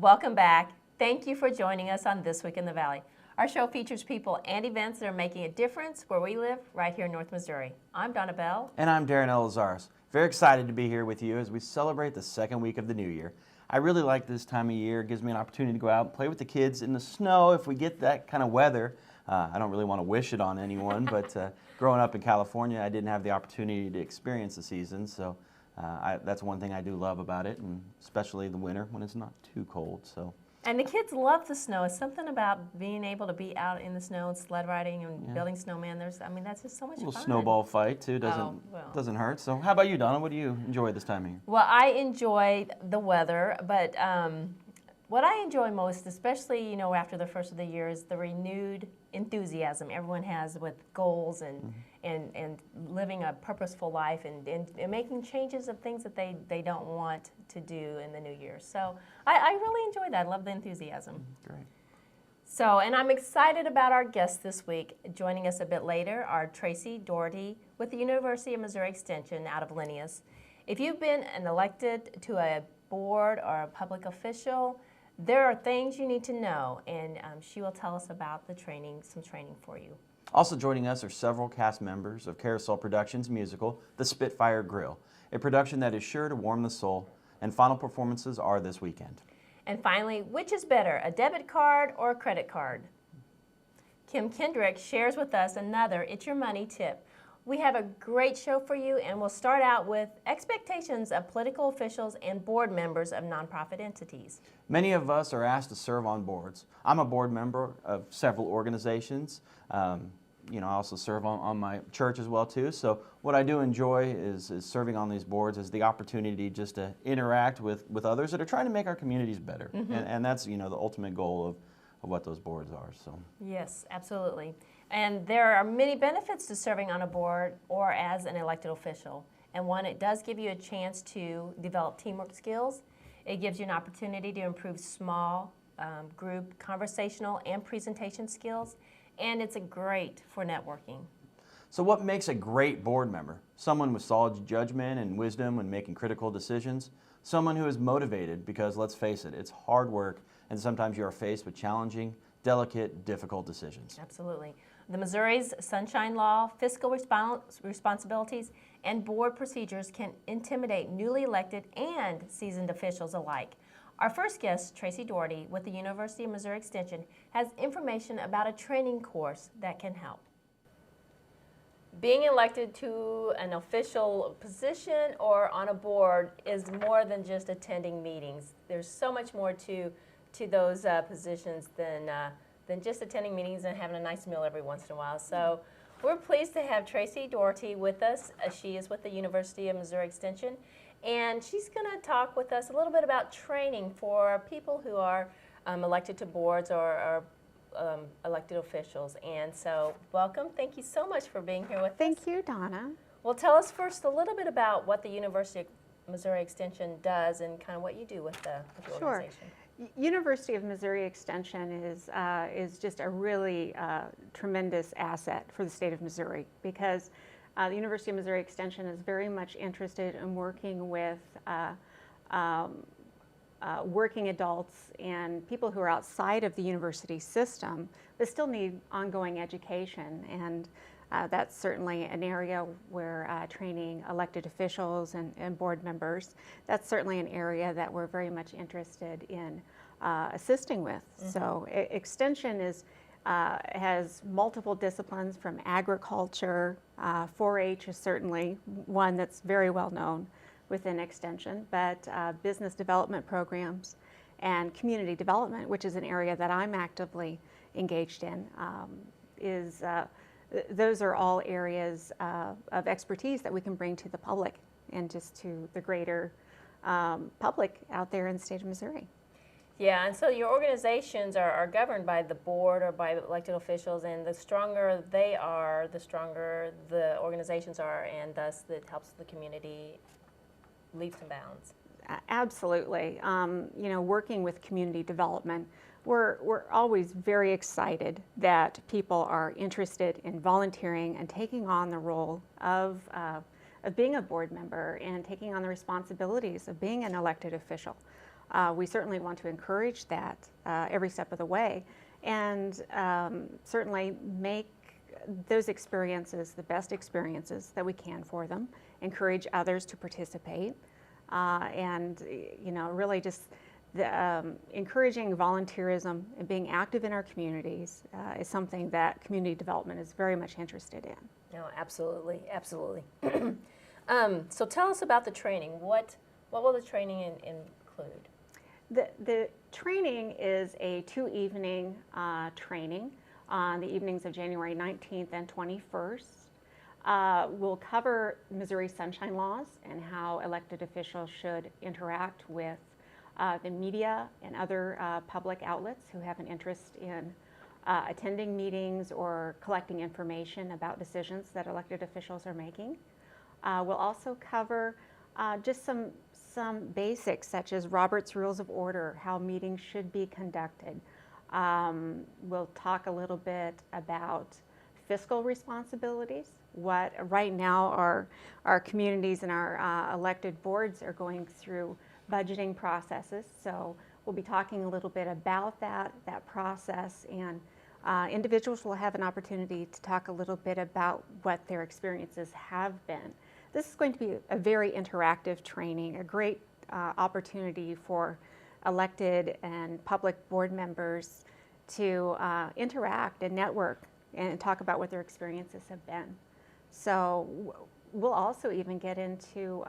Welcome back. Thank you for joining us on This Week in the Valley. Our show features people and events that are making a difference where we live, right here in North Missouri. I'm Donna Bell. And I'm Darren Elazaris. Very excited to be here with you as we celebrate the second week of the new year. I really like this time of year. It gives me an opportunity to go out and play with the kids in the snow if we get that kind of weather. I don't really want to wish it on anyone, but growing up in California, I didn't have the opportunity to experience the season, so that's one thing I do love about it, and especially the winter when it's not too cold. And the kids love the snow. It's something about being able to be out in the snow and sled riding and building snowmen. That's just so much fun. A little snowball fight too doesn't hurt. So how about you, Donna? What do you enjoy this time of year? Well, I enjoy the weather, but what I enjoy most, especially after the first of the year, is the renewed enthusiasm everyone has with goals and living a purposeful life and making changes of things that they don't want to do in the new year. So I really enjoy that. I love the enthusiasm. Great. So, and I'm excited about our guests this week. Joining us a bit later are Tracy Doherty with the University of Missouri Extension out of Linneus. If you've been elected to a board or a public official, there are things you need to know, and she will tell us about some training for you. Also joining us are several cast members of Carousel Productions' musical, The Spitfire Grill, a production that is sure to warm the soul, and final performances are this weekend. And finally, which is better, a debit card or a credit card? Kim Kendrick shares with us another It's Your Money tip. We have a great show for you, and we'll start out with expectations of political officials and board members of nonprofit entities. Many of us are asked to serve on boards. I'm a board member of several organizations. I also serve on my church as well too. So what I do enjoy is serving on these boards, is the opportunity just to interact with others that are trying to make our communities better. And that's the ultimate goal of what those boards are. So yes, absolutely. And there are many benefits to serving on a board or as an elected official. And one, it does give you a chance to develop teamwork skills. It gives you an opportunity to improve small group conversational and presentation skills. And it's great for networking. So what makes a great board member? Someone with solid judgment and wisdom when making critical decisions. Someone who is motivated because, let's face it, it's hard work, and sometimes you are faced with challenging, delicate, difficult decisions. Absolutely. The Missouri's Sunshine Law, fiscal responsibilities, and board procedures can intimidate newly elected and seasoned officials alike. Our first guest, Tracy Doherty with the University of Missouri Extension, has information about a training course that can help. Being elected to an official position or on a board is more than just attending meetings. There's so much more to those positions than just attending meetings and having a nice meal every once in a while. So we're pleased to have Tracy Doherty with us. She is with the University of Missouri Extension, and she's going to talk with us a little bit about training for people who are elected to boards or elected officials. And so welcome. Thank you so much for being here with us. Thank you, Donna. Well, tell us first a little bit about what the University of Missouri Extension does and kind of what you do with the organization. University of Missouri Extension is just a really tremendous asset for the state of Missouri, because the University of Missouri Extension is very much interested in working with working adults and people who are outside of the university system but still need ongoing education. And that's certainly an area where training elected officials and board members, that's certainly an area that we're very much interested in assisting with. So Extension has multiple disciplines, from agriculture, 4-H is certainly one that's very well known within Extension, but business development programs and community development, which is an area that I'm actively engaged in, those are all areas of expertise that we can bring to the public and just to the greater public out there in the state of Missouri. Yeah, and so your organizations are governed by the board or by elected officials, and the stronger they are, the stronger the organizations are, and thus it helps the community leaps and bounds. Absolutely. Working with community development, we're always very excited that people are interested in volunteering and taking on the role of being a board member and taking on the responsibilities of being an elected official. We certainly want to encourage that every step of the way, and certainly make those experiences the best experiences that we can for them, encourage others to participate, and really just encouraging volunteerism and being active in our communities is something that community development is very much interested in. No, absolutely, absolutely. So tell us about the training. What will the training include? The training is a 2-evening training on the evenings of January 19th and 21st. We'll cover Missouri Sunshine Laws and how elected officials should interact with the media and other public outlets who have an interest in attending meetings or collecting information about decisions that elected officials are making. We'll also cover just some basics such as Robert's Rules of Order, how meetings should be conducted. We'll talk a little bit about fiscal responsibilities, what right now our communities and our elected boards are going through budgeting processes. So we'll be talking a little bit about that process, and individuals will have an opportunity to talk a little bit about what their experiences have been. This is going to be a very interactive training, a great opportunity for elected and public board members to interact and network and talk about what their experiences have been. So we'll also even get into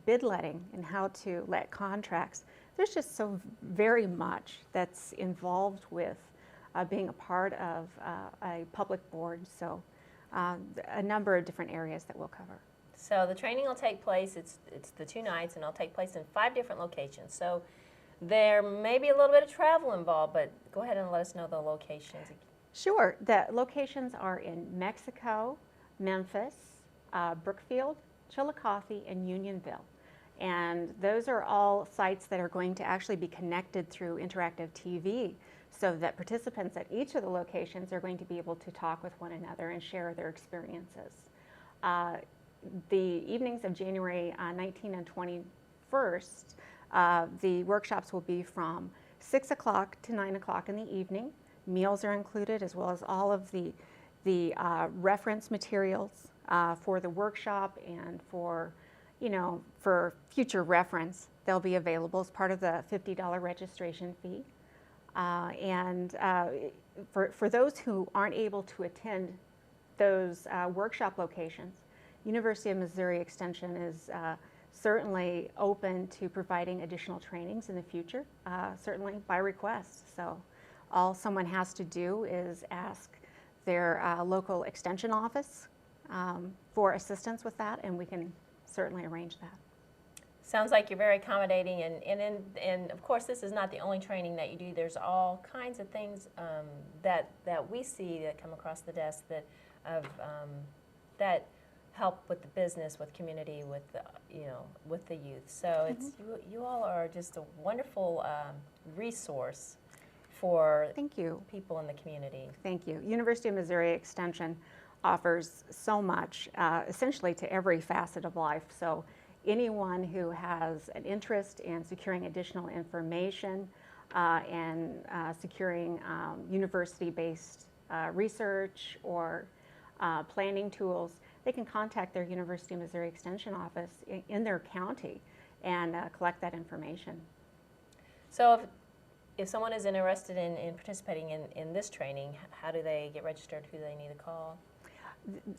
bid letting and how to let contracts. There's just so very much that's involved with being a part of a public board, so a number of different areas that we'll cover. So the training will take place, it's the 2 nights, and it'll take place in 5 different locations. So there may be a little bit of travel involved, but go ahead and let us know the locations. Sure. The locations are in Mexico, Memphis, Brookfield, Chillicothe, and Unionville. And those are all sites that are going to actually be connected through interactive TV, so that participants at each of the locations are going to be able to talk with one another and share their experiences. The evenings of January 19 and 21st, the workshops will be from 6 o'clock to 9 o'clock in the evening. Meals are included, as well as all of the reference materials for the workshop, and for future reference. They'll be available as part of the $50 registration fee. For those who aren't able to attend those workshop locations, University of Missouri Extension is certainly open to providing additional trainings in the future, certainly by request. So all someone has to do is ask their local extension office for assistance with that, and we can certainly arrange that. Sounds like you're very accommodating, and of course this is not the only training that you do. There's all kinds of things that we see that come across the desk that help with the business, with community, with the youth. So it's you all are just a wonderful resource for Thank you. people in the community. Thank you. University of Missouri Extension offers so much, essentially to every facet of life. So anyone who has an interest in securing additional information and securing university-based research or planning tools, they can contact their University of Missouri Extension office in their county and collect that information. So if someone is interested in participating in this training, how do they get registered? Who do they need to call?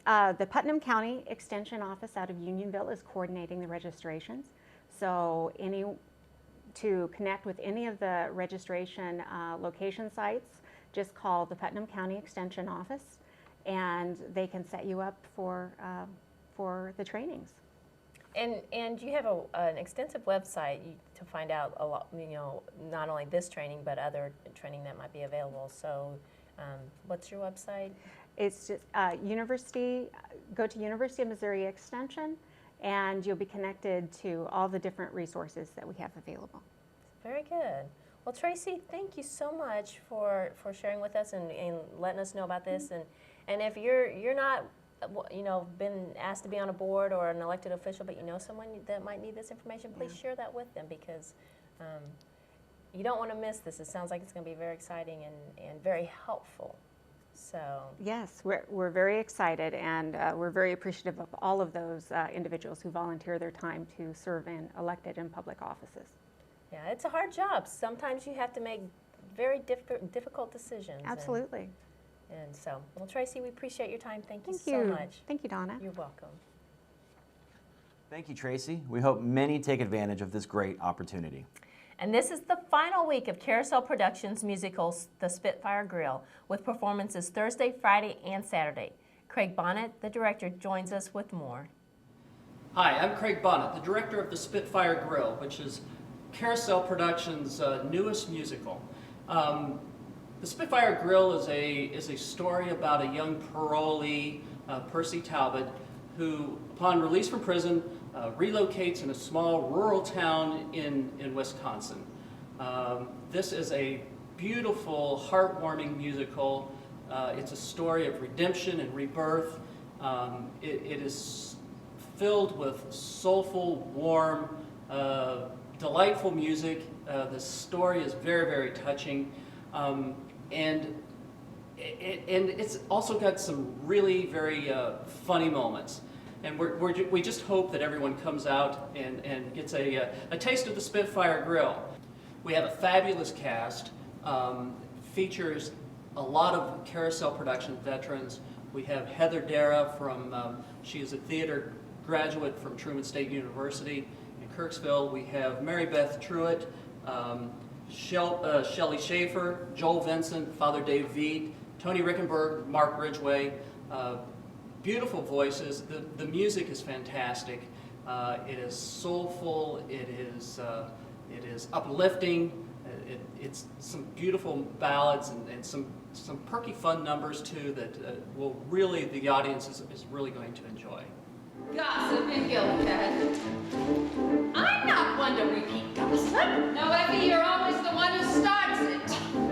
The Putnam County Extension Office out of Unionville is coordinating the registrations. So to connect with any of the registration location sites, just call the Putnam County Extension Office, and they can set you up for the trainings. And you have an extensive website to find out a lot, not only this training, but other training that might be available. So what's your website? It's just go to University of Missouri Extension, and you'll be connected to all the different resources that we have available. Very good. Well, Tracy, thank you so much for sharing with us and letting us know about this. And if you're not, been asked to be on a board or an elected official, but you know someone that might need this information, please share that with them, because You don't want to miss this. It sounds like it's going to be very exciting and very helpful. So Yes, we're very excited, and we're very appreciative of all of those individuals who volunteer their time to serve in elected and public offices. yeah, it's a hard job. Sometimes you have to make very difficult decisions. Absolutely. And so, well, Tracy, we appreciate your time. Thank you Thank so you. much. Thank you, Donna. You're welcome. Thank you, Tracy. We hope many take advantage of this great opportunity. And this is the final week of Carousel Productions' musical, The Spitfire Grill, with performances Thursday, Friday, and Saturday. Craig Bona, the director, joins us with more. Hi, I'm Craig Bona, the director of The Spitfire Grill, which is Carousel Productions' newest musical. The Spitfire Grill is a story about a young parolee, Percy Talbot, who, upon release from prison, relocates in a small rural town in Wisconsin. This is a beautiful, heartwarming musical. It's a story of redemption and rebirth. It is filled with soulful, warm, delightful music. The story is very, very touching. And it's also got some really very funny moments. And we just hope that everyone comes out and gets a taste of the Spitfire Grill. We have a fabulous cast, features a lot of Carousel production veterans. We have Heather Dara she is a theater graduate from Truman State University in Kirksville. We have Mary Beth Truitt, Shelley Schaefer, Joel Vincent, Father Dave Veet, Tony Rickenberg, Mark Ridgway. Beautiful voices. The music is fantastic. It is soulful. It is uplifting. It's some beautiful ballads and some perky fun numbers too that the audience is really going to enjoy. Gossip and Gilphead. I'm not one to repeat gossip. No, Effie, you're always the one who starts it.